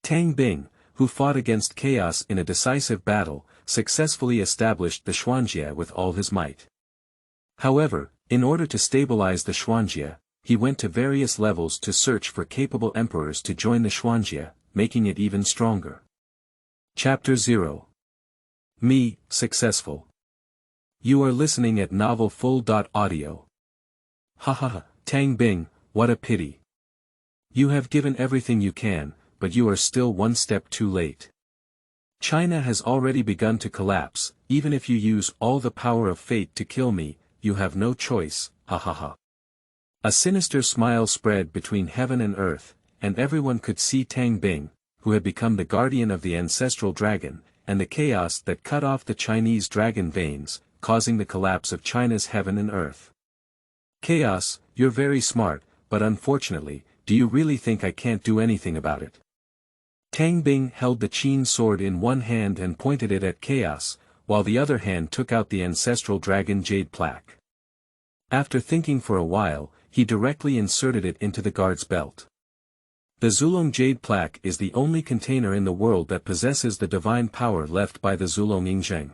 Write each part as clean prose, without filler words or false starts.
Tang Bing, who fought against chaos in a decisive battle, successfully established the Xuanjie with all his might. However, in order to stabilize the Xuanjie, he went to various levels to search for capable emperors to join the Xuanjie, making it even stronger. Chapter 0. Me, Successful. You are listening at novelfull.audio. Hahaha, Tang Bing, what a pity. You have given everything you can, but you are still one step too late. China has already begun to collapse. Even if you use all the power of fate to kill me, you have no choice, hahaha. A sinister smile spread between heaven and earth, and everyone could see Tang Bing, who had become the guardian of the ancestral dragon, and the chaos that cut off the Chinese dragon veins, causing the collapse of China's heaven and earth. Chaos, you're very smart, but unfortunately, do you really think I can't do anything about it? Tang Bing held the Qin sword in one hand and pointed it at Chaos, while the other hand took out the ancestral dragon jade plaque. After thinking for a while, he directly inserted it into the guard's belt. The Zulong jade plaque is the only container in the world that possesses the divine power left by the Zulong Yingzheng.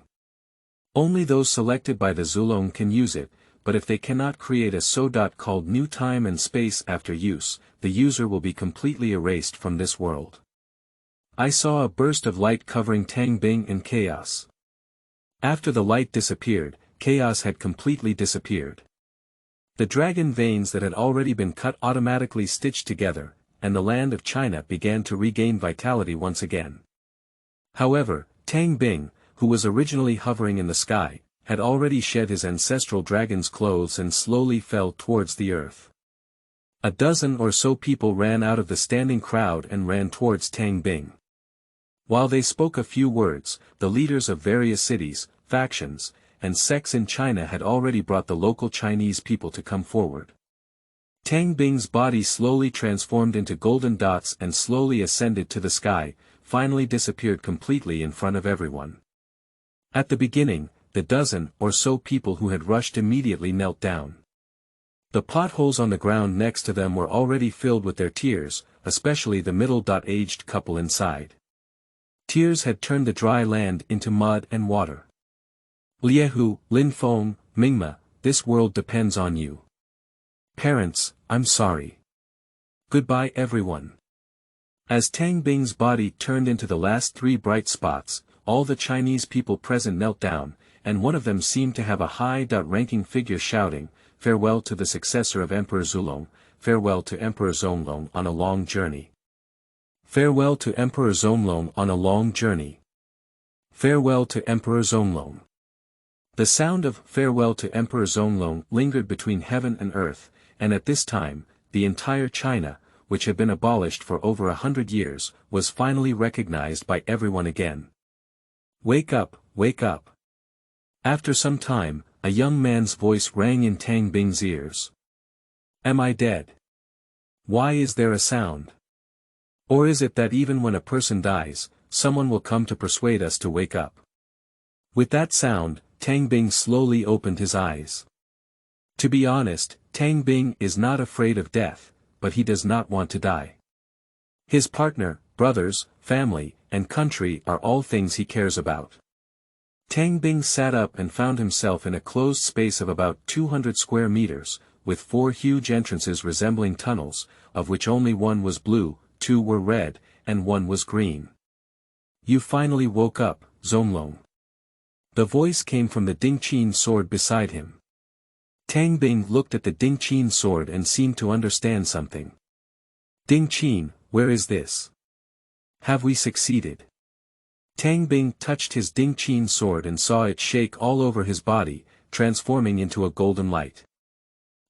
Only those selected by the Zulong can use it, but if they cannot create a so-dot called new time and space after use, the user will be completely erased from this world. I saw a burst of light covering Tang Bing and Chaos. After the light disappeared, Chaos had completely disappeared. The dragon veins that had already been cut automatically stitched together, and the land of China began to regain vitality once again. However, Tang Bing, who was originally hovering in the sky, had already shed his ancestral dragon's clothes and slowly fell towards the earth. A dozen or so people ran out of the standing crowd and ran towards Tang Bing. While they spoke a few words, the leaders of various cities, factions, and sects in China had already brought the local Chinese people to come forward. Tang Bing's body slowly transformed into golden dots and slowly ascended to the sky, finally disappeared completely in front of everyone. At the beginning, the dozen or so people who had rushed immediately knelt down. The potholes on the ground next to them were already filled with their tears, especially the middle-aged couple inside. Tears had turned the dry land into mud and water. Liehu, Lin Feng, Mingma, this world depends on you. Parents, I'm sorry. Goodbye everyone. As Tang Bing's body turned into the last 3 bright spots, all the Chinese people present knelt down, and one of them seemed to have a high-ranking figure shouting, "Farewell to the successor of Emperor Zulong, farewell to Emperor Zonglong on a long journey. Farewell to Emperor Zonglong on a long journey. Farewell to Emperor Zonglong." The sound of "Farewell to Emperor Zonglong" lingered between heaven and earth, and at this time, the entire China, which had been abolished for over 100 years, was finally recognized by everyone again. Wake up, wake up. After some time, a young man's voice rang in Tang Bing's ears. Am I dead? Why is there a sound? Or is it that even when a person dies, someone will come to persuade us to wake up? With that sound, Tang Bing slowly opened his eyes. To be honest, Tang Bing is not afraid of death, but he does not want to die. His partner, brothers, family, and country are all things he cares about. Tang Bing sat up and found himself in a closed space of about 200 square meters, with 4 huge entrances resembling tunnels, of which only one was blue, 2 were red, and 1 was green. You finally woke up, Zonglong. The voice came from the Dingqin sword beside him. Tang Bing looked at the Dingqin sword and seemed to understand something. Dingqin, where is this? Have we succeeded? Tang Bing touched his Dingqin sword and saw it shake all over his body, transforming into a golden light.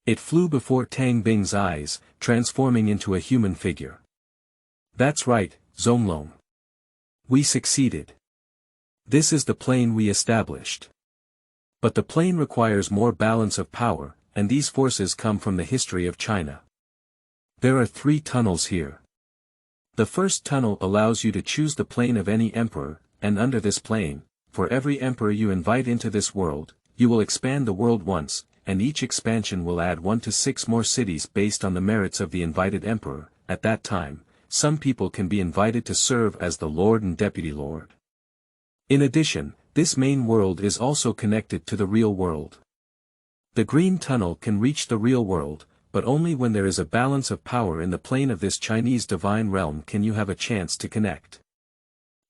It flew before Tang Bing's eyes, transforming into a human figure. That's right, Zonglong. We succeeded. This is the plane we established. But the plane requires more balance of power, and these forces come from the history of China. There are 3 tunnels here. The first tunnel allows you to choose the plane of any emperor, and under this plane, for every emperor you invite into this world, you will expand the world once, and each expansion will add 1 to 6 more cities based on the merits of the invited emperor. At that time, some people can be invited to serve as the Lord and Deputy Lord. In addition, this main world is also connected to the real world. The green tunnel can reach the real world, but only when there is a balance of power in the plane of this Chinese divine realm can you have a chance to connect.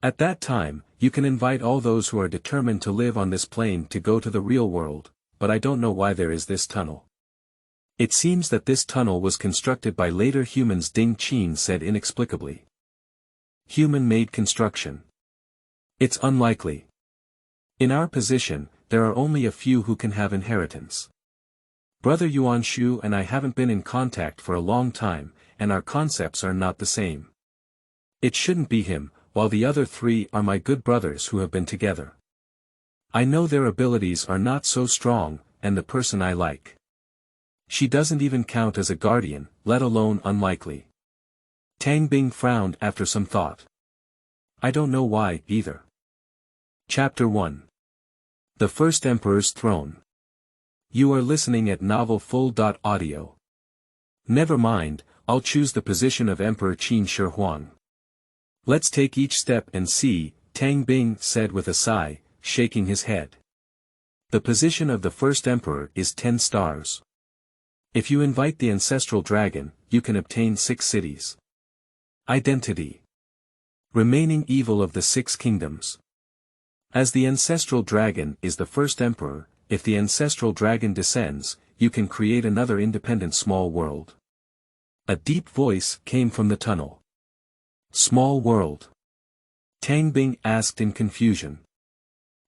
At that time, you can invite all those who are determined to live on this plane to go to the real world, but I don't know why there is this tunnel. It seems that this tunnel was constructed by later humans, Ding Qin said inexplicably. Human-made construction. It's unlikely. In our position, there are only a few who can have inheritance. Brother Yuanshu and I haven't been in contact for a long time, and our concepts are not the same. It shouldn't be him, while the other three are my good brothers who have been together. I know their abilities are not so strong, and the person I like. She doesn't even count as a guardian, let alone unlikely. Tang Bing frowned after some thought. I don't know why, either. Chapter 1. The First Emperor's Throne. You are listening at novelfull.audio. Never mind, I'll choose the position of Emperor Qin Shi Huang. Let's take each step and see, Tang Bing said with a sigh, shaking his head. The position of the first emperor is 10 stars. If you invite the ancestral dragon, you can obtain 6 cities. Identity. Remaining evil of the 6 kingdoms. As the ancestral dragon is the first emperor, if the ancestral dragon descends, you can create another independent small world. A deep voice came from the tunnel. Small world. Tang Bing asked in confusion.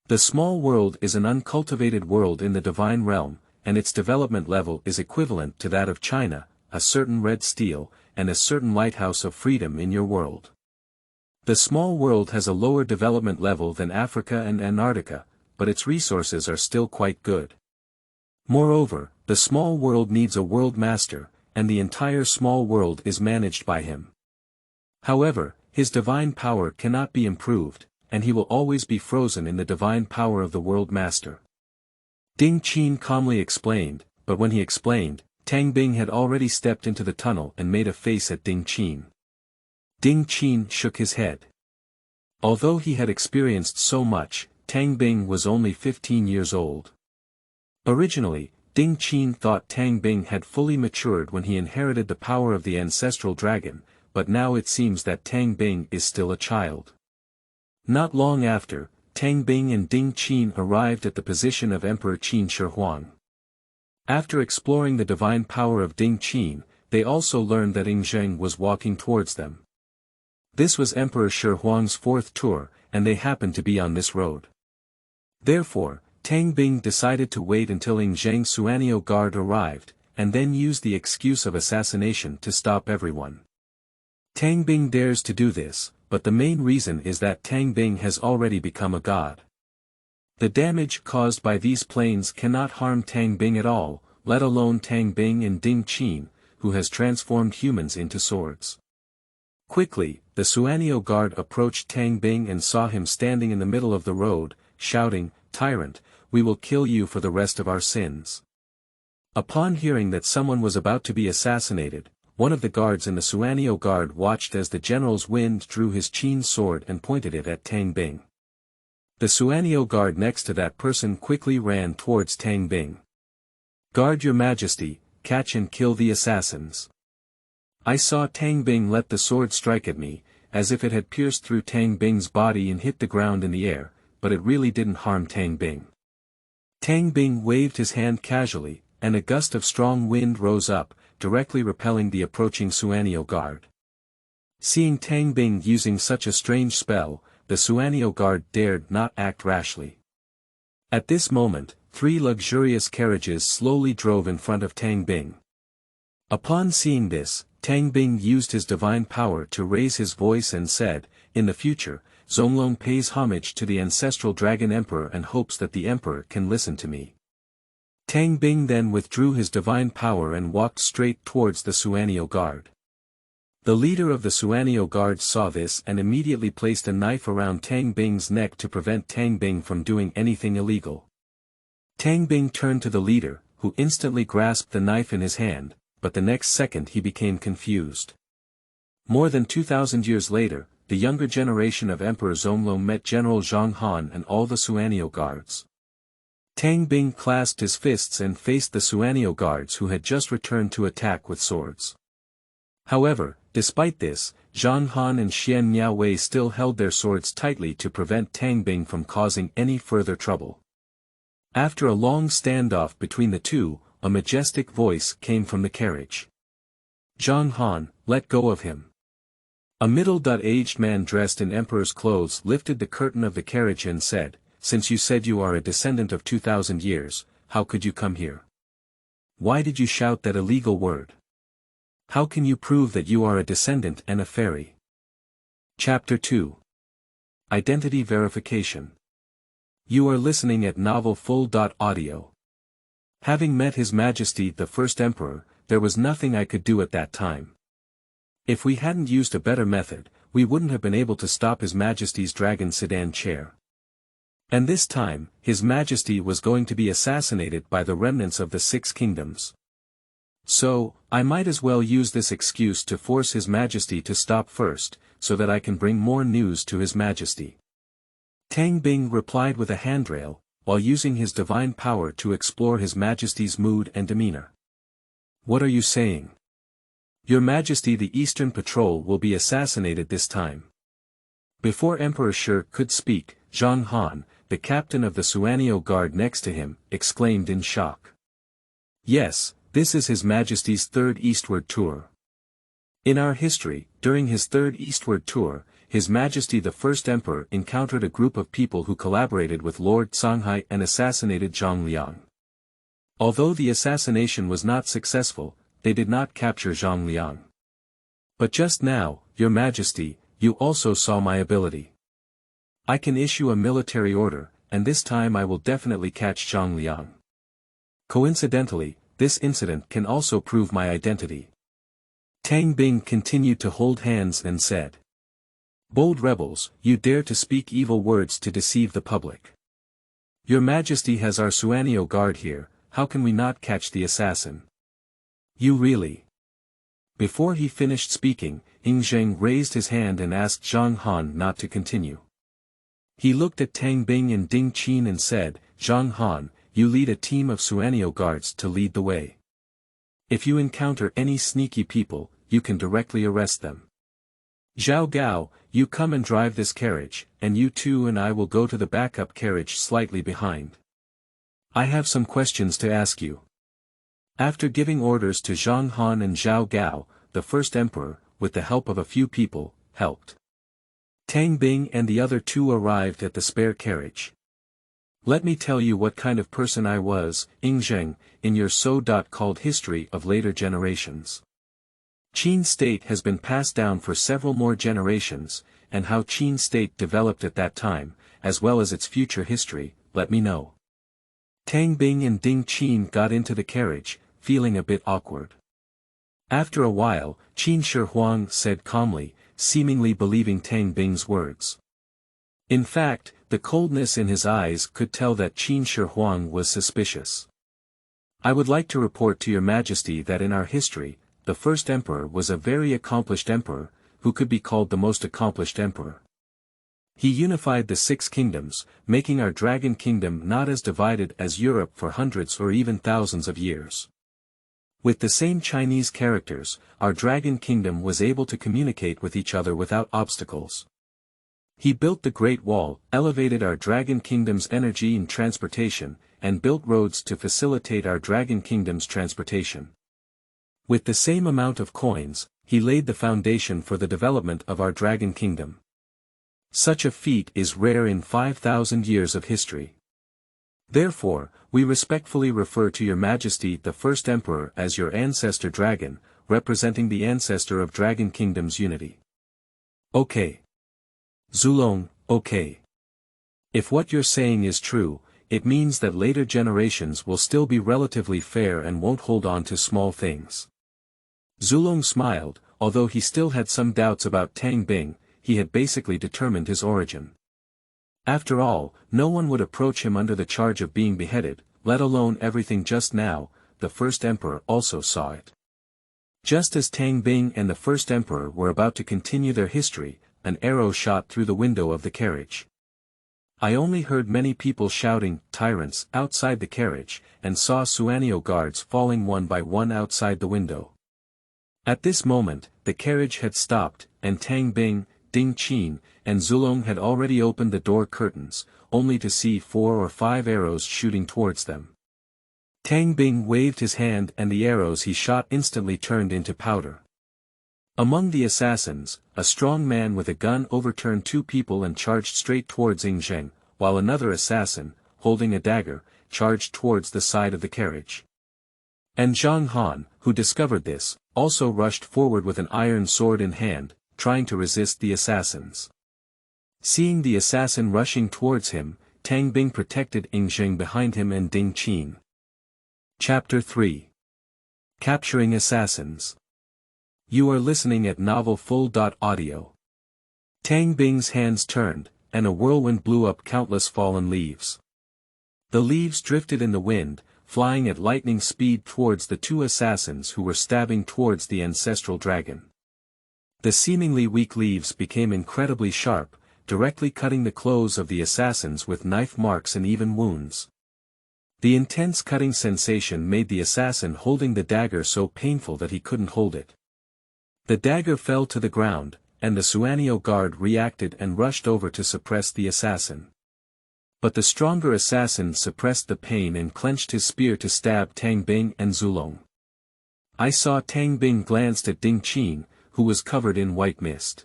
The small world is an uncultivated world in the divine realm, and its development level is equivalent to that of China, a certain red steel, and a certain lighthouse of freedom in your world. The small world has a lower development level than Africa and Antarctica, but its resources are still quite good. Moreover, the small world needs a world master, and the entire small world is managed by him. However, his divine power cannot be improved, and he will always be frozen in the divine power of the world master. Ding Qin calmly explained, but when he explained, Tang Bing had already stepped into the tunnel and made a face at Ding Qin. Ding Qin shook his head. Although he had experienced so much, Tang Bing was only 15 years old. Originally, Ding Qin thought Tang Bing had fully matured when he inherited the power of the ancestral dragon, but now it seems that Tang Bing is still a child. Not long after, Tang Bing and Ding Qin arrived at the position of Emperor Qin Shi Huang. After exploring the divine power of Ding Qin, they also learned that Xianyang was walking towards them. This was Emperor Shi Huang's 4th tour, and they happened to be on this road. Therefore, Tang Bing decided to wait until Xianyang's Xuanjie guard arrived, and then use the excuse of assassination to stop everyone. Tang Bing dares to do this, but the main reason is that Tang Bing has already become a god. The damage caused by these planes cannot harm Tang Bing at all, let alone Tang Bing and Ding Qin, who has transformed humans into swords. Quickly, the Xuanjie guard approached Tang Bing and saw him standing in the middle of the road, shouting, "Tyrant, we will kill you for the rest of our sins." Upon hearing that someone was about to be assassinated, one of the guards in the Xuanjie guard watched as the general's wind drew his Qin sword and pointed it at Tang Bing. The Xuanjie guard next to that person quickly ran towards Tang Bing. "Guard your majesty, catch and kill the assassins." I saw Tang Bing let the sword strike at me, as if it had pierced through Tang Bing's body and hit the ground in the air, but it really didn't harm Tang Bing. Tang Bing waved his hand casually, and a gust of strong wind rose up, directly repelling the approaching Xuanjie guard. Seeing Tang Bing using such a strange spell, the Xuanjie guard dared not act rashly. At this moment, 3 luxurious carriages slowly drove in front of Tang Bing. Upon seeing this, Tang Bing used his divine power to raise his voice and said, "In the future, Zonglong pays homage to the ancestral dragon emperor and hopes that the emperor can listen to me." Tang Bing then withdrew his divine power and walked straight towards the Xuanjie guard. The leader of the Xuanjie guard saw this and immediately placed a knife around Tang Bing's neck to prevent Tang Bing from doing anything illegal. Tang Bing turned to the leader, who instantly grasped the knife in his hand, but the next second he became confused. More than 2,000 years later, the younger generation of Emperor Zonglong met General Zhang Han and all the Xuanjie guards. Tang Bing clasped his fists and faced the Xuanjie guards who had just returned to attack with swords. However, despite this, Zhang Han and Xianyang still held their swords tightly to prevent Tang Bing from causing any further trouble. After a long standoff between the two, a majestic voice came from the carriage. "Zhang Han, let go of him." A middle-aged man dressed in emperor's clothes lifted the curtain of the carriage and said, "Since you said you are a descendant of 2,000 years, how could you come here? Why did you shout that illegal word? How can you prove that you are a descendant and a fairy?" Chapter 2. Identity Verification. You are listening at Novel Full.audio. Having met His Majesty the First Emperor, there was nothing I could do at that time. If we hadn't used a better method, we wouldn't have been able to stop His Majesty's dragon sedan chair. And this time, His Majesty was going to be assassinated by the remnants of the Six Kingdoms. So, I might as well use this excuse to force His Majesty to stop first, so that I can bring more news to His Majesty. Tang Bing replied with a handrail, while using his divine power to explore His Majesty's mood and demeanor. "What are you saying? Your Majesty, the Eastern Patrol will be assassinated this time." Before Emperor Shi could speak, Zhang Han, the captain of the Xuanjie guard next to him, exclaimed in shock. "Yes, this is His Majesty's third eastward tour. In our history, during his third eastward tour, His Majesty the First Emperor encountered a group of people who collaborated with Lord Songhai and assassinated Xianyang. Although the assassination was not successful, they did not capture Xianyang. But just now, Your Majesty, you also saw my ability. I can issue a military order, and this time I will definitely catch Xianyang. Coincidentally, this incident can also prove my identity." Tang Bing continued to hold hands and said, "Bold rebels, you dare to speak evil words to deceive the public. Your Majesty has our Xuanjie guard here, how can we not catch the assassin? You really..." Before he finished speaking, Xianyang raised his hand and asked Zhang Han not to continue. He looked at Tang Bing and Ding Qin and said, "Zhang Han, you lead a team of Xuanjie guards to lead the way. If you encounter any sneaky people, you can directly arrest them. Zhao Gao, you come and drive this carriage, and you two and I will go to the backup carriage slightly behind. I have some questions to ask you." After giving orders to Zhang Han and Zhao Gao, the first emperor, with the help of a few people, helped. Tang Bing and the other two arrived at the spare carriage. "Let me tell you what kind of person I was, Xianyang, in your so-called history of later generations. Qin state has been passed down for several more generations, and how Qin state developed at that time, as well as its future history, let me know." Tang Bing and Ding Qin got into the carriage, feeling a bit awkward. After a while, Qin Shi Huang said calmly, seemingly believing Tang Bing's words. In fact, the coldness in his eyes could tell that Qin Shi Huang was suspicious. "I would like to report to Your Majesty that in our history, the first emperor was a very accomplished emperor, who could be called the most accomplished emperor. He unified the Six Kingdoms, making our Dragon Kingdom not as divided as Europe for hundreds or even thousands of years. With the same Chinese characters, our Dragon Kingdom was able to communicate with each other without obstacles. He built the Great Wall, elevated our Dragon Kingdom's energy and transportation, and built roads to facilitate our Dragon Kingdom's transportation. With the same amount of coins, he laid the foundation for the development of our Dragon Kingdom. Such a feat is rare in 5,000 years of history. Therefore, we respectfully refer to Your Majesty the First Emperor as your ancestor dragon, representing the ancestor of Dragon Kingdom's unity." "Okay. Zulong, okay. If what you're saying is true, it means that later generations will still be relatively fair and won't hold on to small things." Zulong smiled, although he still had some doubts about Tang Bing. He had basically determined his origin. After all, no one would approach him under the charge of being beheaded, let alone everything just now. The first emperor also saw it. Just as Tang Bing and the first emperor were about to continue their history, an arrow shot through the window of the carriage. I only heard many people shouting, "Tyrants," outside the carriage, and saw Xuanyang guards falling one by one outside the window. At this moment, the carriage had stopped, and Tang Bing, Ding Qin, and Zulong had already opened the door curtains, only to see 4 or 5 arrows shooting towards them. Tang Bing waved his hand and the arrows he shot instantly turned into powder. Among the assassins, a strong man with a gun overturned 2 people and charged straight towards Xianyang, while another assassin, holding a dagger, charged towards the side of the carriage. And Zhang Han, who discovered this, also rushed forward with an iron sword in hand, trying to resist the assassins. Seeing the assassin rushing towards him, Tang Bing protected Xianyang behind him and Ding Qin. Chapter 3. Capturing Assassins. You are listening at novelfull.audio. Tang Bing's hands turned, and a whirlwind blew up countless fallen leaves. The leaves drifted in the wind, flying at lightning speed towards the 2 assassins who were stabbing towards the ancestral dragon. The seemingly weak leaves became incredibly sharp, directly cutting the clothes of the assassins with knife marks and even wounds. The intense cutting sensation made the assassin holding the dagger so painful that he couldn't hold it. The dagger fell to the ground, and the Xuanyang guard reacted and rushed over to suppress the assassin. But the stronger assassin suppressed the pain and clenched his spear to stab Tang Bing and Zulong. I saw Tang Bing glanced at Ding Qin, who was covered in white mist.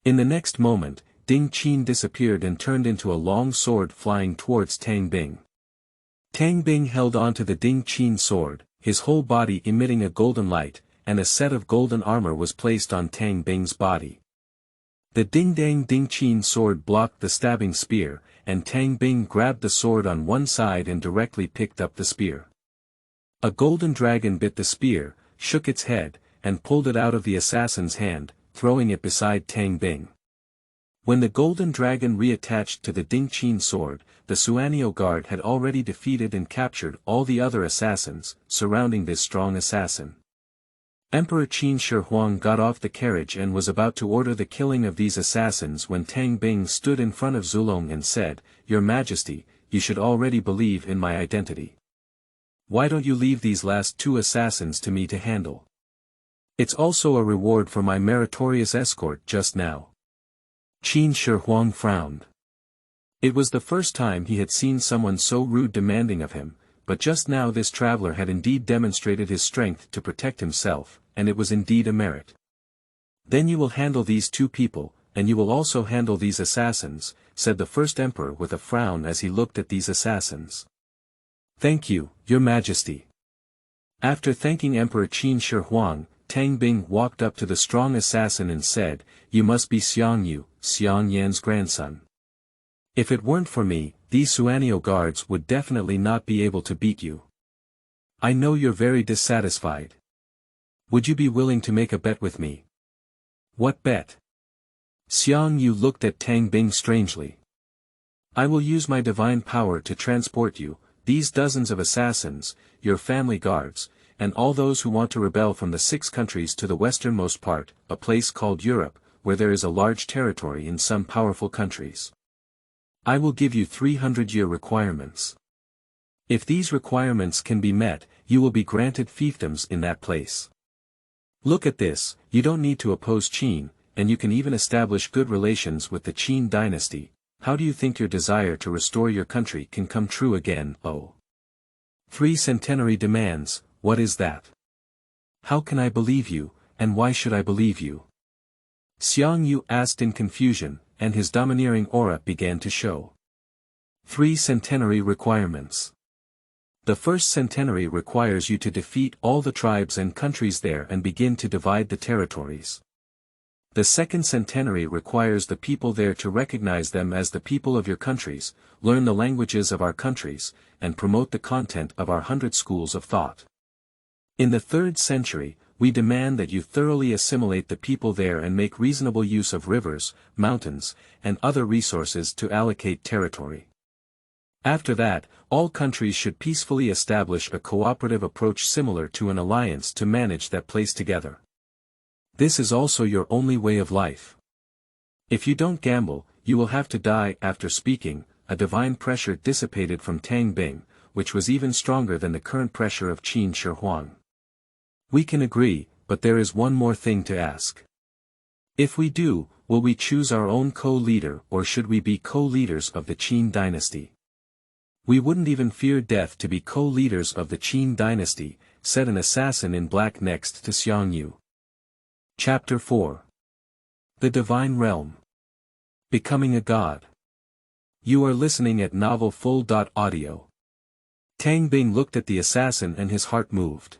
In the next moment, Ding Qin disappeared and turned into a long sword flying towards Tang Bing. Tang Bing held onto the Ding Qin sword, his whole body emitting a golden light, and a set of golden armor was placed on Tang Bing's body. The Ding Qin sword blocked the stabbing spear, and Tang Bing grabbed the sword on one side and directly picked up the spear. A golden dragon bit the spear, shook its head, and pulled it out of the assassin's hand, throwing it beside Tang Bing. When the golden dragon reattached to the Ding Qin sword, the Xuanyang guard had already defeated and captured all the other assassins, surrounding this strong assassin. Emperor Qin Shi Huang got off the carriage and was about to order the killing of these assassins when Tang Bing stood in front of Zulong and said, "Your Majesty, you should already believe in my identity. Why don't you leave these last 2 assassins to me to handle? It's also a reward for my meritorious escort just now." Qin Shi Huang frowned. It was the first time he had seen someone so rude demanding of him, but just now this traveler had indeed demonstrated his strength to protect himself, and it was indeed a merit. "Then you will handle these 2 people, and you will also handle these assassins," said the first emperor with a frown as he looked at these assassins. "Thank you, Your Majesty." After thanking Emperor Qin Shi Huang, Tang Bing walked up to the strong assassin and said, "You must be Xianyang, Xianyang's grandson. If it weren't for me, these Xuanyang guards would definitely not be able to beat you. I know you're very dissatisfied. Would you be willing to make a bet with me?" "What bet?" Xianyang looked at Tang Bing strangely. "I will use my divine power to transport you, these dozens of assassins, your family guards, and all those who want to rebel from the 6 countries to the westernmost part, a place called Europe, where there is a large territory in some powerful countries. I will give you 300-year requirements. If these requirements can be met, you will be granted fiefdoms in that place. Look at this, you don't need to oppose Qin, and you can even establish good relations with the Qin dynasty. How do you think your desire to restore your country can come true again, oh? 3 centenary demands, what is that? How can I believe you, and why should I believe you?" Xianyang asked in confusion, and his domineering aura began to show. 3 centenary requirements. The first centenary requires you to defeat all the tribes and countries there and begin to divide the territories. The second centenary requires the people there to recognize them as the people of your countries, learn the languages of our countries, and promote the content of our 100 schools of thought. In the 3rd century, we demand that you thoroughly assimilate the people there and make reasonable use of rivers, mountains, and other resources to allocate territory. After that, all countries should peacefully establish a cooperative approach similar to an alliance to manage that place together. This is also your only way of life. If you don't gamble, you will have to die. After speaking, a divine pressure dissipated from Tang Bing, which was even stronger than the current pressure of Qin Shi Huang. We can agree, but there is one more thing to ask. If we do, will we choose our own co-leader or should we be co-leaders of the Qin dynasty? We wouldn't even fear death to be co-leaders of the Qin dynasty, said an assassin in black next to Xianyang. Chapter 4. The Divine Realm. Becoming a God. You are listening at Novel Full. Audio. Tang Bing looked at the assassin and his heart moved.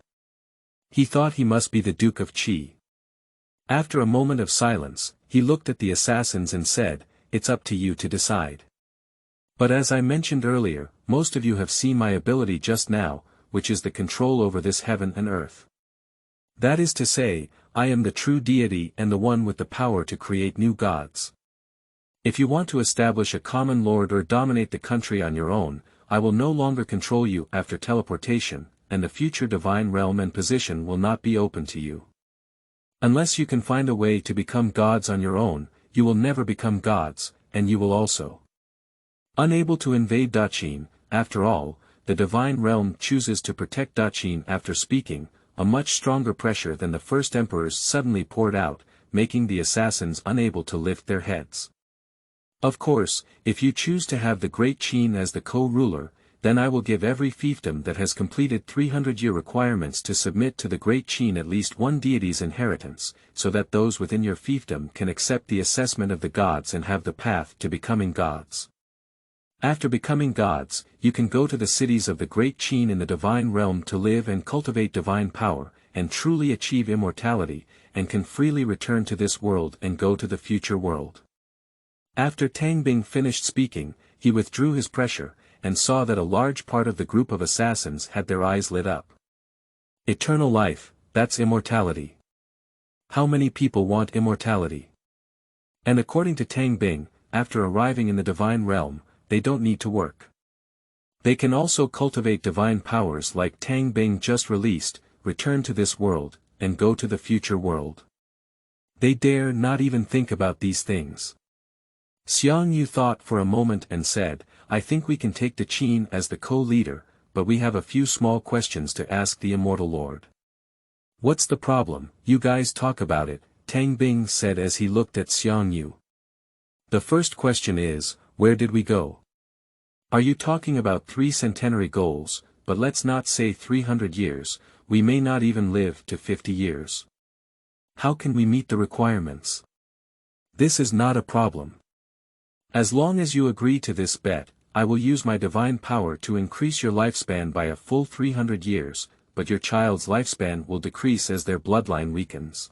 He thought he must be the Duke of Qi. After a moment of silence, he looked at the assassins and said, "It's up to you to decide. But as I mentioned earlier, most of you have seen my ability just now, which is the control over this heaven and earth. That is to say, I am the true deity and the one with the power to create new gods. If you want to establish a common lord or dominate the country on your own, I will no longer control you after teleportation, and the future divine realm and position will not be open to you. Unless you can find a way to become gods on your own, you will never become gods, and you will also unable to invade Daqin. After all, the divine realm chooses to protect Daqin." After speaking, a much stronger pressure than the first emperors suddenly poured out, making the assassins unable to lift their heads. Of course, if you choose to have the Great Qin as the co-ruler, then I will give every fiefdom that has completed 300-year requirements to submit to the Great Qin at least one deity's inheritance, so that those within your fiefdom can accept the assessment of the gods and have the path to becoming gods. After becoming gods, you can go to the cities of the Great Qin in the divine realm to live and cultivate divine power, and truly achieve immortality, and can freely return to this world and go to the future world. After Tang Bing finished speaking, he withdrew his pressure, and saw that a large part of the group of assassins had their eyes lit up. Eternal life, that's immortality. How many people want immortality? And according to Tang Bing, after arriving in the divine realm, they don't need to work. They can also cultivate divine powers like Tang Bing just released, return to this world, and go to the future world. They dare not even think about these things. Xianyang thought for a moment and said, "I think we can take the Qin as the co-leader, but we have a few small questions to ask the immortal lord." "What's the problem? You guys talk about it," Tang Bing said as he looked at Xianyang. "The first question is, where did we go? Are you talking about 3 centenary goals, but let's not say 300 years, we may not even live to 50 years. How can we meet the requirements? This is not a problem. As long as you agree to this bet, I will use my divine power to increase your lifespan by a full 300 years, but your child's lifespan will decrease as their bloodline weakens.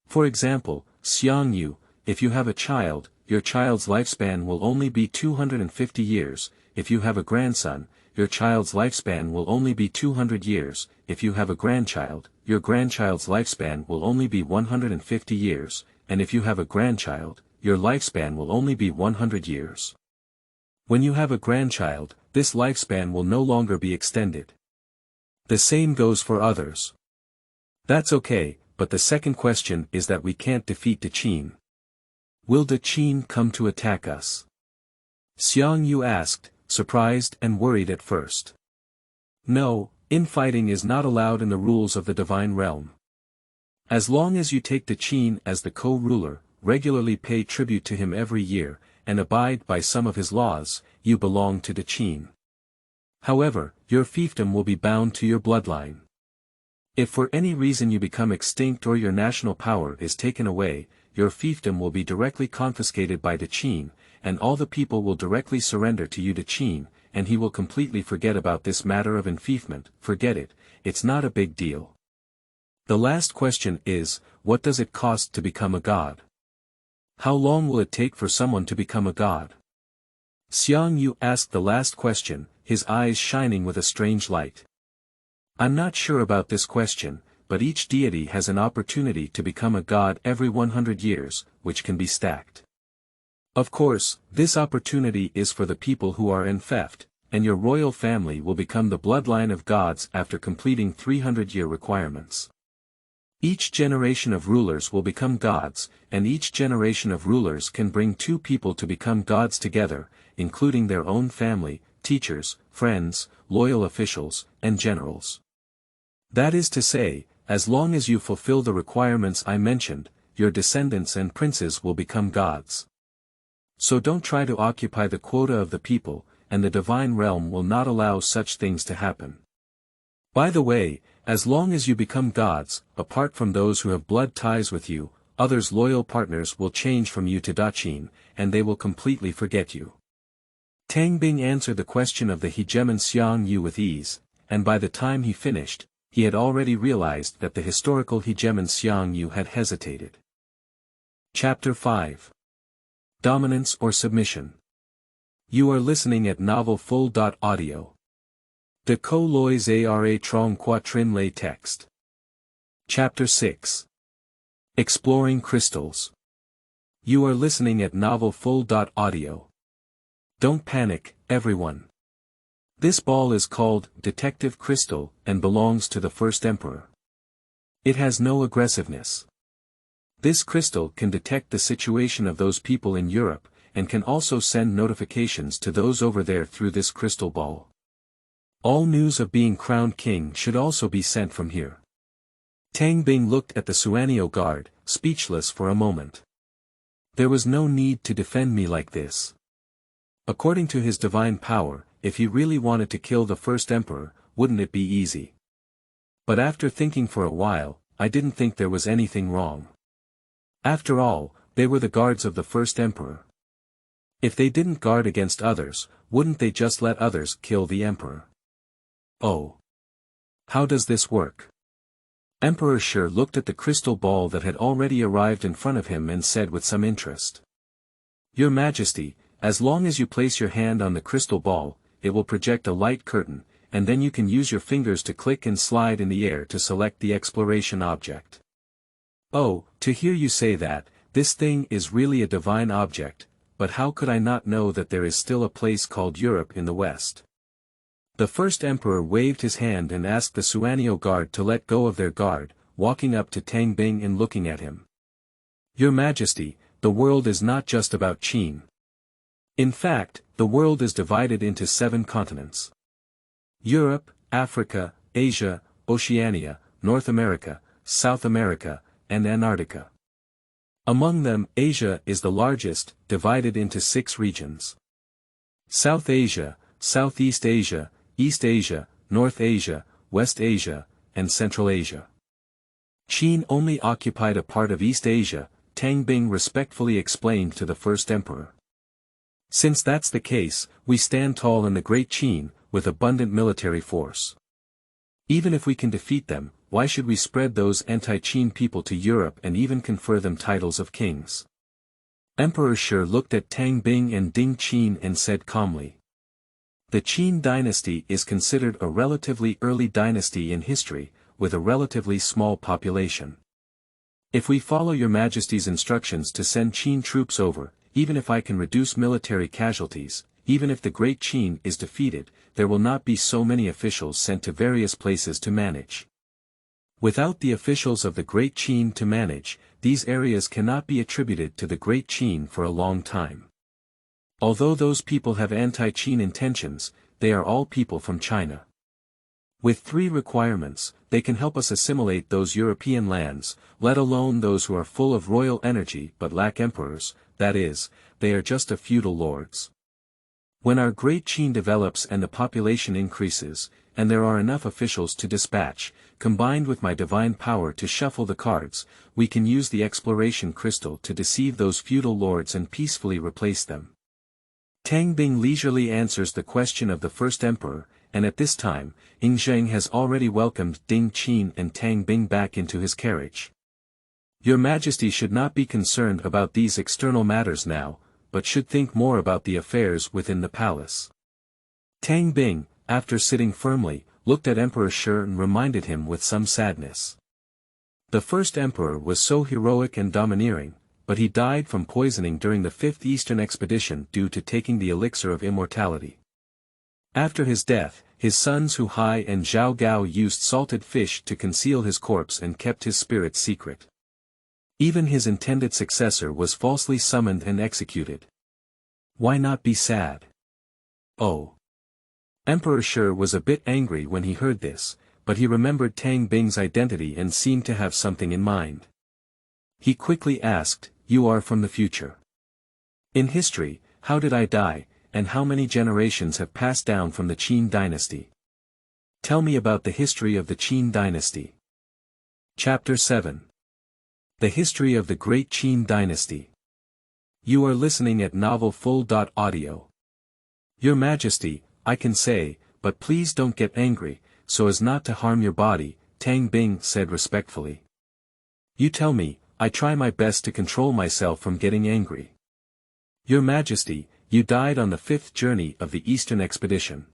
For example, Xianyang, if you have a child, your child's lifespan will only be 250 years, if you have a grandson, your child's lifespan will only be 200 years, if you have a grandchild, your grandchild's lifespan will only be 150 years, and if you have a grandchild, your lifespan will only be 100 years. When you have a grandchild, this lifespan will no longer be extended. The same goes for others. That's okay, but the second question is that we can't defeat the Qin. Will the Qin come to attack us?" Xianyang asked, surprised and worried at first. "No, infighting is not allowed in the rules of the divine realm. As long as you take the Qin as the co-ruler, regularly pay tribute to him every year, and abide by some of his laws, you belong to the Qin. However, your fiefdom will be bound to your bloodline. If for any reason you become extinct or your national power is taken away, your fiefdom will be directly confiscated by the Qin, and all the people will directly surrender to you the Qin, and he will completely forget about this matter of enfeoffment. Forget it, it's not a big deal. The last question is, what does it cost to become a god? How long will it take for someone to become a god?" Xianyang asked the last question, his eyes shining with a strange light. "I'm not sure about this question, but each deity has an opportunity to become a god every 100 years, which can be stacked. Of course, this opportunity is for the people who are in theft, and your royal family will become the bloodline of gods after completing 300-year requirements. Each generation of rulers will become gods, and each generation of rulers can bring two people to become gods together, including their own family, teachers, friends, loyal officials, and generals. That is to say, as long as you fulfill the requirements I mentioned, your descendants and princes will become gods. So don't try to occupy the quota of the people, and the divine realm will not allow such things to happen. By the way, as long as you become gods, apart from those who have blood ties with you, others' loyal partners will change from you to Daqin, and they will completely forget you. Tang Bing answered the question of the hegemon Xianyang with ease, and by the time he finished, he had already realized that the historical hegemon Xianyang had hesitated. Chapter 5. Dominance or Submission. You are listening at Novel Full.audio. De Co Lois Ara Trong Quatrin Lay Text. Chapter 6. Exploring Crystals. You are listening at Novel Full.audio. Don't panic, everyone. This ball is called Detective Crystal and belongs to the first emperor. It has no aggressiveness. This crystal can detect the situation of those people in Europe, and can also send notifications to those over there through this crystal ball. All news of being crowned king should also be sent from here. Tang Bing looked at the Xuanjie guard, speechless for a moment. There was no need to defend me like this. According to his divine power, if he really wanted to kill the first emperor, wouldn't it be easy? But after thinking for a while, I didn't think there was anything wrong. After all, they were the guards of the first emperor. If they didn't guard against others, wouldn't they just let others kill the emperor? Oh. How does this work? Emperor Shi looked at the crystal ball that had already arrived in front of him and said with some interest. Your Majesty, as long as you place your hand on the crystal ball, it will project a light curtain, and then you can use your fingers to click and slide in the air to select the exploration object. Oh, to hear you say that, this thing is really a divine object, but how could I not know that there is still a place called Europe in the West? The first emperor waved his hand and asked the Xuanjie guard to let go of their guard, walking up to Tang Bing and looking at him. Your Majesty, the world is not just about Qin. In fact, the world is divided into 7 continents. Europe, Africa, Asia, Oceania, North America, South America, and Antarctica. Among them, Asia is the largest, divided into 6 regions. South Asia, Southeast Asia, East Asia, North Asia, West Asia, and Central Asia. Qin only occupied a part of East Asia, Tang Bing respectfully explained to the first emperor. Since that's the case, we stand tall in the Great Qin, with abundant military force. Even if we can defeat them, why should we spread those anti-Qin people to Europe and even confer them titles of kings? Emperor Shi looked at Tang Bing and Ding Qin and said calmly. The Qin dynasty is considered a relatively early dynasty in history, with a relatively small population. If we follow your Majesty's instructions to send Qin troops over, even if I can reduce military casualties, even if the Great Qin is defeated, there will not be so many officials sent to various places to manage. Without the officials of the Great Qin to manage, these areas cannot be attributed to the Great Qin for a long time. Although those people have anti-Qin intentions, they are all people from China. With 3 requirements, they can help us assimilate those European lands, let alone those who are full of royal energy but lack emperors, that is, they are just a feudal lords. When our Great Qin develops and the population increases, and there are enough officials to dispatch, combined with my divine power to shuffle the cards, we can use the exploration crystal to deceive those feudal lords and peacefully replace them. Tang Bing leisurely answers the question of the first emperor, and at this time, Xianyang has already welcomed Ding Qin and Tang Bing back into his carriage. Your Majesty should not be concerned about these external matters now, but should think more about the affairs within the palace. Tang Bing, after sitting firmly, looked at Emperor Shi and reminded him with some sadness. The first emperor was so heroic and domineering, but he died from poisoning during the 5th Eastern Expedition due to taking the elixir of immortality. After his death, his sons Hu Hai and Zhao Gao used salted fish to conceal his corpse and kept his spirit secret. Even his intended successor was falsely summoned and executed. Why not be sad? Oh. Emperor Shi was a bit angry when he heard this, but he remembered Tang Bing's identity and seemed to have something in mind. He quickly asked, "You are from the future. In history, how did I die, and how many generations have passed down from the Qin dynasty? Tell me about the history of the Qin dynasty." Chapter 7. The History of the Great Qin Dynasty. You are listening at novelfull.audio. Your Majesty, I can say, but please don't get angry, so as not to harm your body, Tang Bing said respectfully. You tell me, I try my best to control myself from getting angry. Your Majesty, you died on the 5th journey of the Eastern Expedition.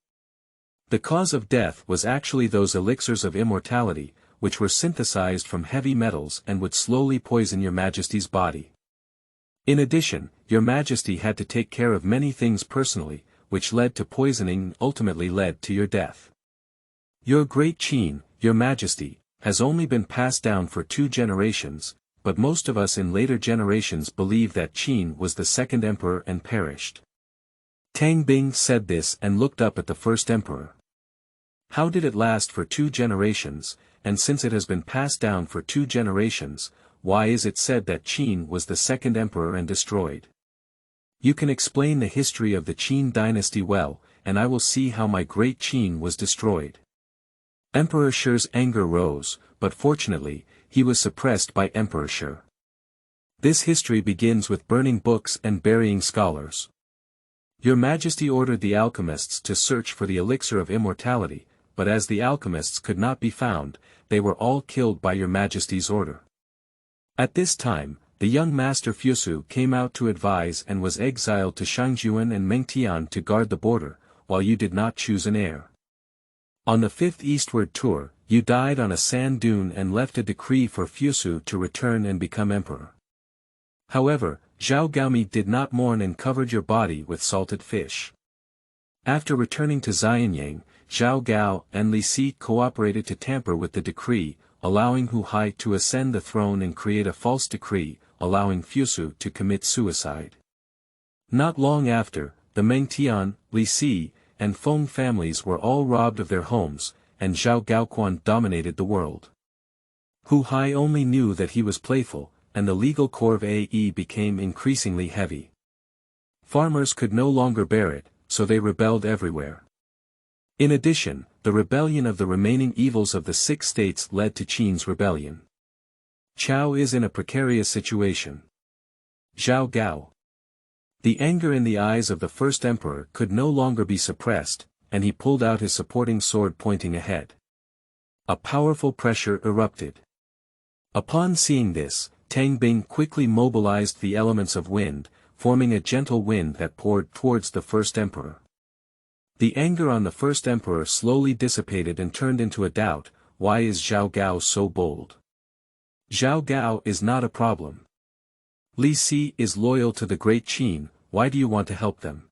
The cause of death was actually those elixirs of immortality, which were synthesized from heavy metals and would slowly poison your Majesty's body. In addition, your Majesty had to take care of many things personally, which led to poisoning and ultimately led to your death. Your Great Qin, your Majesty, has only been passed down for 2 generations, but most of us in later generations believe that Qin was the second emperor and perished. Tang Bing said this and looked up at the first emperor. How did it last for 2 generations, and since it has been passed down for 2 generations, why is it said that Qin was the second emperor and destroyed? You can explain the history of the Qin dynasty well, and I will see how my great Qin was destroyed. Emperor Shi's anger rose, but fortunately, he was suppressed by Emperor Shi. This history begins with burning books and burying scholars. Your Majesty ordered the alchemists to search for the elixir of immortality, but as the alchemists could not be found, they were all killed by your Majesty's order. At this time, the young master Fusu came out to advise and was exiled to Shangjuan and Mengtian to guard the border, while you did not choose an heir. On the 5th eastward tour, you died on a sand dune and left a decree for Fusu to return and become emperor. However, Zhao Gaomi did not mourn and covered your body with salted fish. After returning to Xianyang, Zhao Gao and Li Si cooperated to tamper with the decree, allowing Hu Hai to ascend the throne and create a false decree, allowing Fusu to commit suicide. Not long after, the Mengtian, Li Si, and Feng families were all robbed of their homes, and Zhao Gaoquan dominated the world. Hu Hai only knew that he was playful, and the legal core of AE became increasingly heavy. Farmers could no longer bear it, so they rebelled everywhere. In addition, the rebellion of the remaining evils of the 6 states led to Qin's rebellion. Chao is in a precarious situation. Zhao Gao. The anger in the eyes of the first emperor could no longer be suppressed, and he pulled out his supporting sword pointing ahead. A powerful pressure erupted. Upon seeing this, Tang Bing quickly mobilized the elements of wind, forming a gentle wind that poured towards the first emperor. The anger on the first emperor slowly dissipated and turned into a doubt. Why is Zhao Gao so bold? Zhao Gao is not a problem. Li Si is loyal to the Great Qin, why do you want to help them?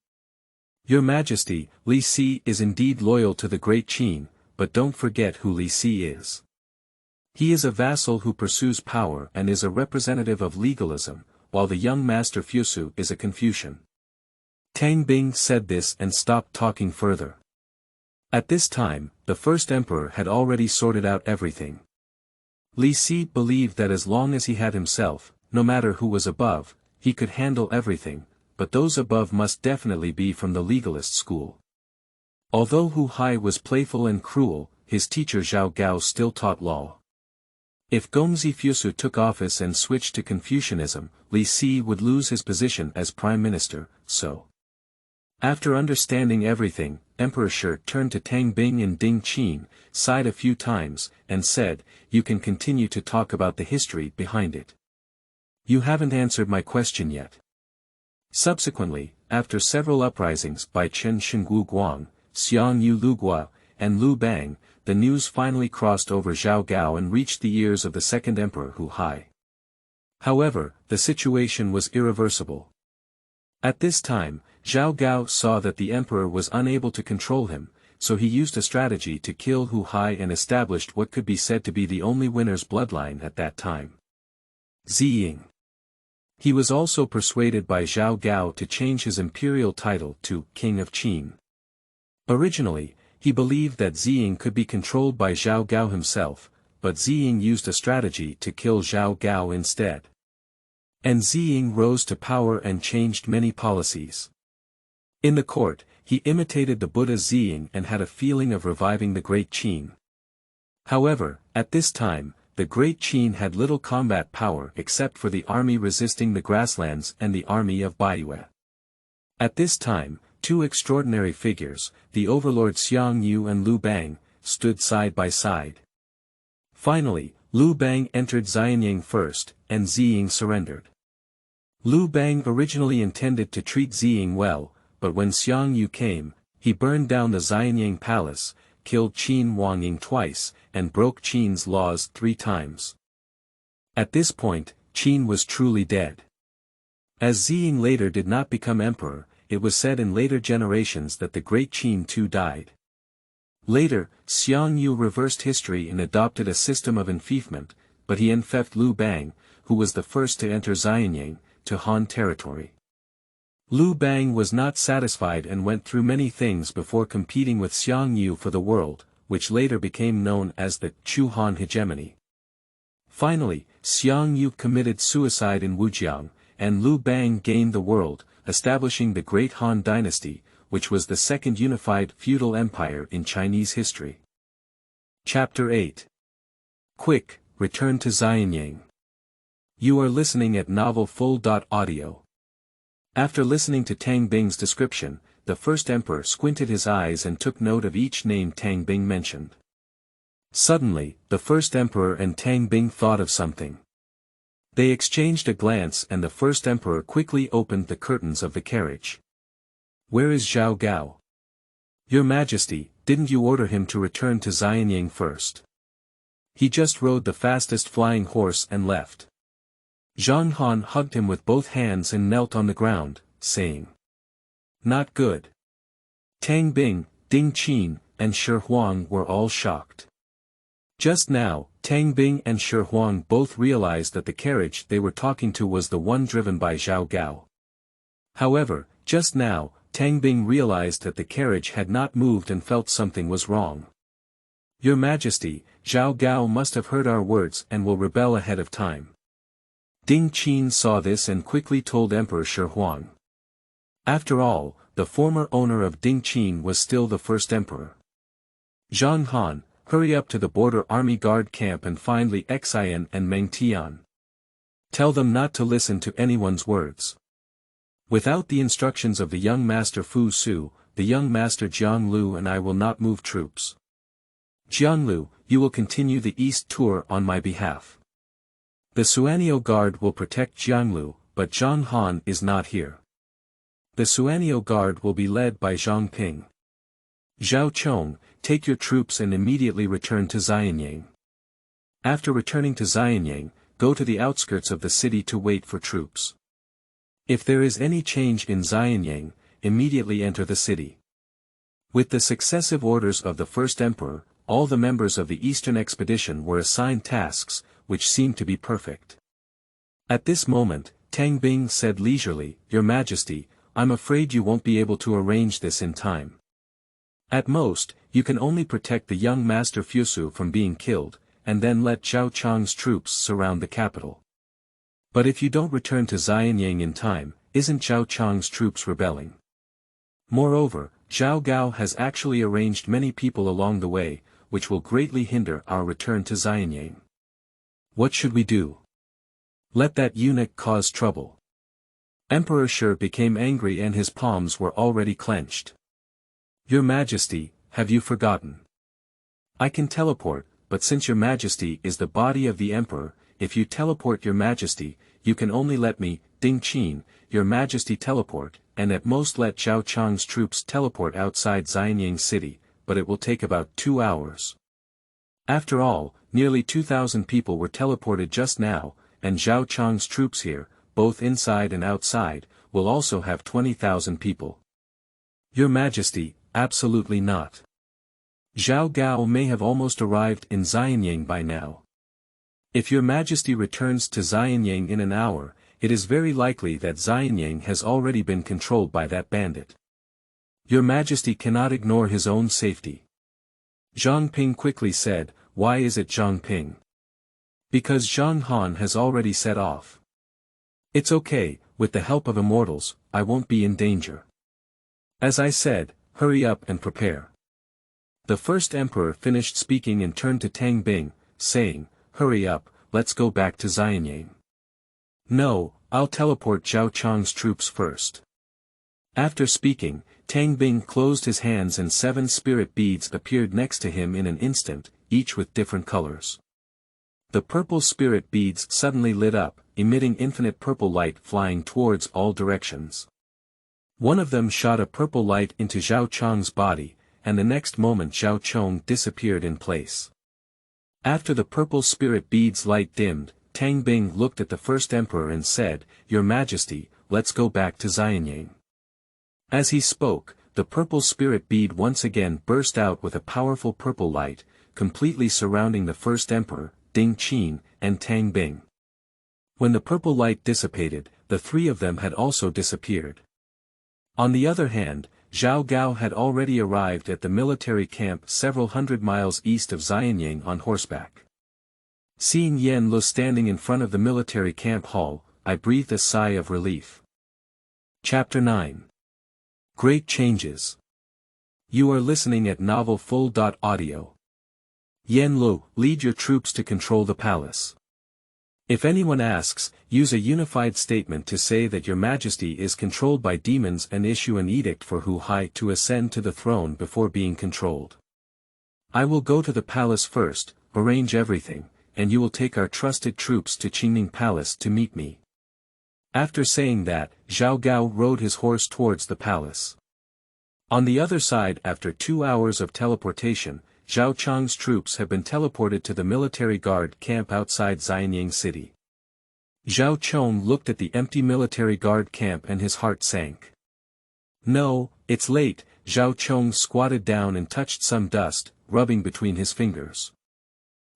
Your Majesty, Li Si is indeed loyal to the Great Qin, but don't forget who Li Si is. He is a vassal who pursues power and is a representative of legalism, while the young master Fusu is a Confucian. Tang Bing said this and stopped talking further. At this time, the first emperor had already sorted out everything. Li Si believed that as long as he had himself, no matter who was above, he could handle everything, but those above must definitely be from the legalist school. Although Hu Hai was playful and cruel, his teacher Zhao Gao still taught law. If Gongzi Fusu took office and switched to Confucianism, Li Si would lose his position as prime minister, so. After understanding everything, Emperor Shi turned to Tang Bing and Ding Qin, sighed a few times, and said, "You can continue to talk about the history behind it. You haven't answered my question yet." Subsequently, after several uprisings by Chen Shengwu Guang, Xiang Yu Lugua, and Lu Bang, the news finally crossed over Zhao Gao and reached the ears of the second emperor Hu Hai. However, the situation was irreversible. At this time, Zhao Gao saw that the emperor was unable to control him, so he used a strategy to kill Hu Hai and established what could be said to be the only winner's bloodline at that time. Ziying. He was also persuaded by Zhao Gao to change his imperial title to King of Qin. Originally, he believed that Ziying could be controlled by Zhao Gao himself, but Ziying used a strategy to kill Zhao Gao instead. And Ziying rose to power and changed many policies. In the court, he imitated the Buddha Ziying and had a feeling of reviving the Great Qin. However, at this time, the Great Qin had little combat power except for the army resisting the grasslands and the army of Baiyue. At this time, two extraordinary figures, the overlord Xianyang and Liu Bang, stood side by side. Finally, Liu Bang entered Xianyang first, and Ziying surrendered. Liu Bang originally intended to treat Ziying well, but when Xianyang came, he burned down the Xianyang palace, killed Qin Wangying twice, and broke Qin's laws 3 times. At this point, Qin was truly dead. As Ziying later did not become emperor, it was said in later generations that the great Qin too died. Later, Xianyang reversed history and adopted a system of enfeoffment, but he enfeoffed Liu Bang, who was the first to enter Xianyang, to Han territory. Liu Bang was not satisfied and went through many things before competing with Xianyang for the world, which later became known as the Chu Han hegemony. Finally, Xianyang committed suicide in Wujiang, and Liu Bang gained the world, establishing the Great Han Dynasty, which was the second unified feudal empire in Chinese history. Chapter 8. Quick, return to Xianyang. You are listening at novelfull.audio. After listening to Tang Bing's description, the first emperor squinted his eyes and took note of each name Tang Bing mentioned. Suddenly, the first emperor and Tang Bing thought of something. They exchanged a glance and the first emperor quickly opened the curtains of the carriage. Where is Zhao Gao? Your Majesty, didn't you order him to return to Xianyang first? He just rode the fastest flying horse and left. Zhang Han hugged him with both hands and knelt on the ground, saying, Not good. Tang Bing, Ding Qin, and Shi Huang were all shocked. Just now, Tang Bing and Shi Huang both realized that the carriage they were talking to was the one driven by Zhao Gao. However, just now, Tang Bing realized that the carriage had not moved and felt something was wrong. Your Majesty, Zhao Gao must have heard our words and will rebel ahead of time. Ding Qin saw this and quickly told Emperor Shi Huang. After all, the former owner of Ding Qin was still the first emperor. Zhang Han, hurry up to the border army guard camp and find Li Xian and Meng Tian. Tell them not to listen to anyone's words. Without the instructions of the young master Fu Su, the young master Jiang Lu and I will not move troops. Jiang Lu, you will continue the east tour on my behalf. The Xuanjie guard will protect Jiang Lu, but Zhang Han is not here. The Xuanjie guard will be led by Zhang Ping. Zhao Chong, take your troops and immediately return to Xianyang. After returning to Xianyang, go to the outskirts of the city to wait for troops. If there is any change in Xianyang, immediately enter the city. With the successive orders of the first emperor, all the members of the Eastern expedition were assigned tasks, which seemed to be perfect. At this moment, Tang Bing said leisurely, Your Majesty, I'm afraid you won't be able to arrange this in time. At most, you can only protect the young master Fusu from being killed, and then let Zhao Chang's troops surround the capital. But if you don't return to Xianyang in time, isn't Zhao Chang's troops rebelling? Moreover, Zhao Gao has actually arranged many people along the way, which will greatly hinder our return to Xianyang. What should we do? Let that eunuch cause trouble. Emperor Shi became angry and his palms were already clenched. Your Majesty, have you forgotten? I can teleport, but since Your Majesty is the body of the Emperor, if you teleport Your Majesty, you can only let me, Ding Qin, Your Majesty teleport, and at most let Zhao Chang's troops teleport outside Xianyang city, but it will take about 2 hours. After all, nearly 2,000 people were teleported just now, and Zhao Chang's troops here, both inside and outside, will also have 20,000 people. Your Majesty, absolutely not. Zhao Gao may have almost arrived in Xianyang by now. If your Majesty returns to Xianyang in an hour, it is very likely that Xianyang has already been controlled by that bandit. Your Majesty cannot ignore his own safety. Zhang Ping quickly said, why is it Zhang Ping? Because Zhang Han has already set off. It's okay, with the help of immortals, I won't be in danger. As I said, hurry up and prepare. The first emperor finished speaking and turned to Tang Bing, saying, hurry up, let's go back to Xianyang. No, I'll teleport Zhao Chang's troops first. After speaking, Tang Bing closed his hands and 7 spirit beads appeared next to him in an instant, each with different colors. The purple spirit beads suddenly lit up, emitting infinite purple light flying towards all directions. One of them shot a purple light into Zhao Chang's body, and the next moment Zhao Chang disappeared in place. After the purple spirit bead's light dimmed, Tang Bing looked at the first emperor and said, Your Majesty, let's go back to Xianyang. As he spoke, the purple spirit bead once again burst out with a powerful purple light, completely surrounding the first emperor, Ding Qin, and Tang Bing. When the purple light dissipated, the 3 of them had also disappeared. On the other hand, Zhao Gao had already arrived at the military camp several hundred miles east of Xianyang on horseback. Seeing Yan Lu standing in front of the military camp hall, I breathed a sigh of relief. Chapter 9. Great Changes. You are listening at Novel Full.audio. Yan Lu, lead your troops to control the palace. If anyone asks, use a unified statement to say that your Majesty is controlled by demons and issue an edict for Hu Hai to ascend to the throne before being controlled. I will go to the palace first, arrange everything, and you will take our trusted troops to Qingning Palace to meet me. After saying that, Zhao Gao rode his horse towards the palace. On the other side, after 2 hours of teleportation, Zhao Chang's troops have been teleported to the military guard camp outside Xianyang city. Zhao Chong looked at the empty military guard camp and his heart sank. No, it's late, Zhao Chong squatted down and touched some dust, rubbing between his fingers.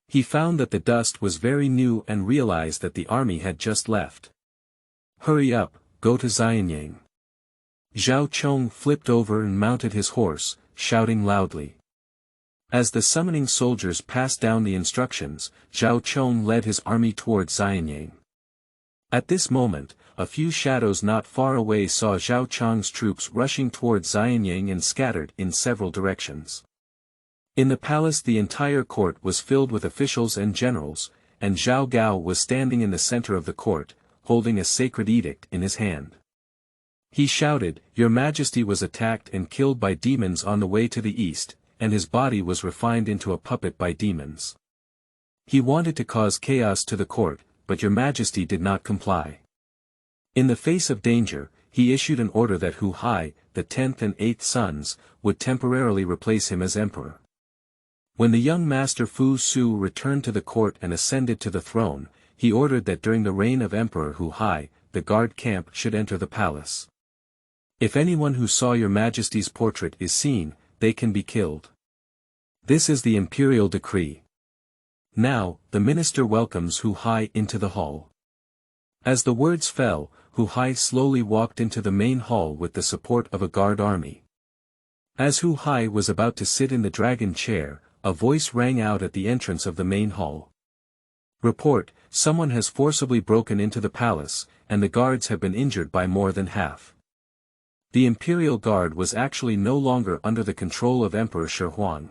He found that the dust was very new and realized that the army had just left. Hurry up, go to Xianyang. Zhao Chong flipped over and mounted his horse, shouting loudly. As the summoning soldiers passed down the instructions, Zhao Chong led his army towards Xianyang. At this moment, a few shadows not far away saw Zhao Chang's troops rushing towards Xianyang and scattered in several directions. In the palace the entire court was filled with officials and generals, and Zhao Gao was standing in the center of the court, holding a sacred edict in his hand. He shouted, Your Majesty was attacked and killed by demons on the way to the east, and his body was refined into a puppet by demons. He wanted to cause chaos to the court, but your Majesty did not comply. In the face of danger, he issued an order that Hu Hai, the 10th and 8th sons, would temporarily replace him as emperor. When the young master Fu Su returned to the court and ascended to the throne, he ordered that during the reign of Emperor Hu Hai, the guard camp should enter the palace. If anyone who saw your Majesty's portrait is seen, they can be killed. This is the imperial decree. Now, the minister welcomes Hu Hai into the hall. As the words fell, Hu Hai slowly walked into the main hall with the support of a guard army. As Hu Hai was about to sit in the dragon chair, a voice rang out at the entrance of the main hall. Report, someone has forcibly broken into the palace, and the guards have been injured by more than half. The imperial guard was actually no longer under the control of Emperor Shi Huang.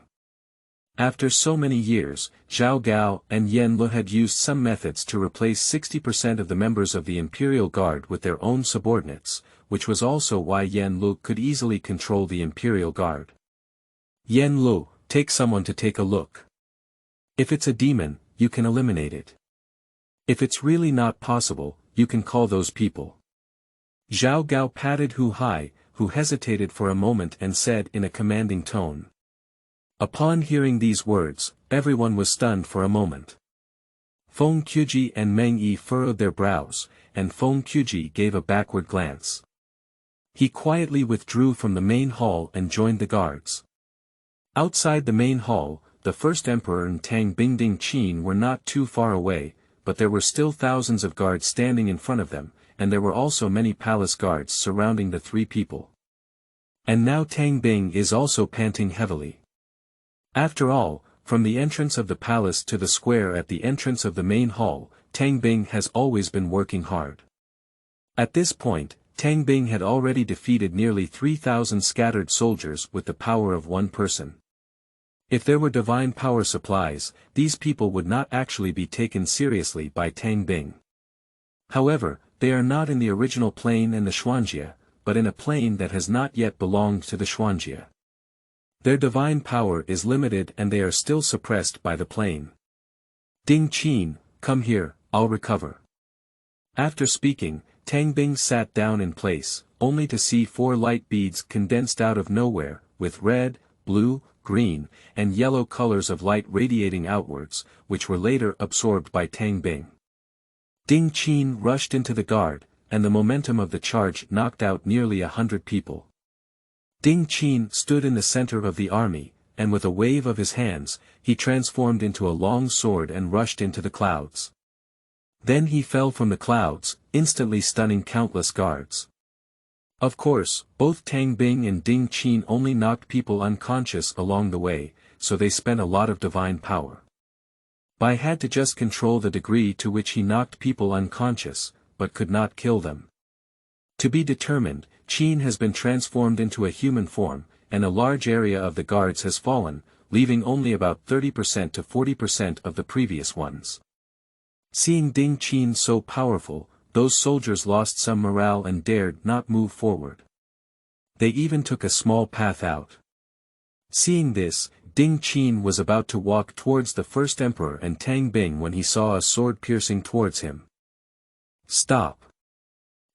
After so many years, Zhao Gao and Yan Lu had used some methods to replace 60% of the members of the imperial guard with their own subordinates, which was also why Yan Lu could easily control the imperial guard. Yan Lu, take someone to take a look. If it's a demon, you can eliminate it. If it's really not possible, you can call those people. Zhao Gao patted Hu Hai, who hesitated for a moment and said in a commanding tone. Upon hearing these words, everyone was stunned for a moment. Feng Qiji and Meng Yi furrowed their brows, and Feng Qiji gave a backward glance. He quietly withdrew from the main hall and joined the guards. Outside the main hall, the first emperor and Tang Bing Ding Qin were not too far away, but there were still thousands of guards standing in front of them, and there were also many palace guards surrounding the three people. And now Tang Bing is also panting heavily. After all, from the entrance of the palace to the square at the entrance of the main hall, Tang Bing has always been working hard. At this point, Tang Bing had already defeated nearly 3,000 scattered soldiers with the power of one person. If there were divine power supplies, these people would not actually be taken seriously by Tang Bing. However, they are not in the original plane and the Xuanjie, but in a plane that has not yet belonged to the Xuanjie. Their divine power is limited and they are still suppressed by the plane. Ding Qin, come here, I'll recover. After speaking, Tang Bing sat down in place, only to see 4 light beads condensed out of nowhere, with red, blue, green, and yellow colors of light radiating outwards, which were later absorbed by Tang Bing. Ding Qin rushed into the guard, and the momentum of the charge knocked out nearly 100 people. Ding Qin stood in the center of the army, and with a wave of his hands, he transformed into a long sword and rushed into the clouds. Then he fell from the clouds, instantly stunning countless guards. Of course, both Tang Bing and Ding Qin only knocked people unconscious along the way, so they spent a lot of divine power. Bai had to just control the degree to which he knocked people unconscious, but could not kill them. To be determined, Qin has been transformed into a human form, and a large area of the guards has fallen, leaving only about 30% to 40% of the previous ones. Seeing Ding Qin so powerful, those soldiers lost some morale and dared not move forward. They even took a small path out. Seeing this, Ding Qin was about to walk towards the first emperor and Tang Bing when he saw a sword piercing towards him. Stop!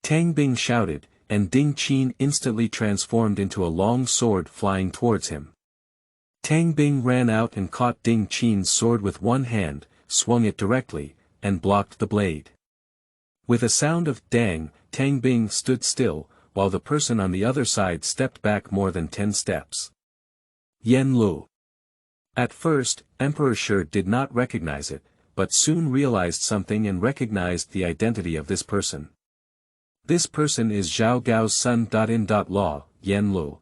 Tang Bing shouted, and Ding Qin instantly transformed into a long sword flying towards him. Tang Bing ran out and caught Ding Qin's sword with one hand, swung it directly, and blocked the blade. With a sound of dang, Tang Bing stood still, while the person on the other side stepped back more than 10 steps. Yan Lu. At first, Emperor Shi did not recognize it, but soon realized something and recognized the identity of this person. This person is Zhao Gao's son. In law, Yan Lu.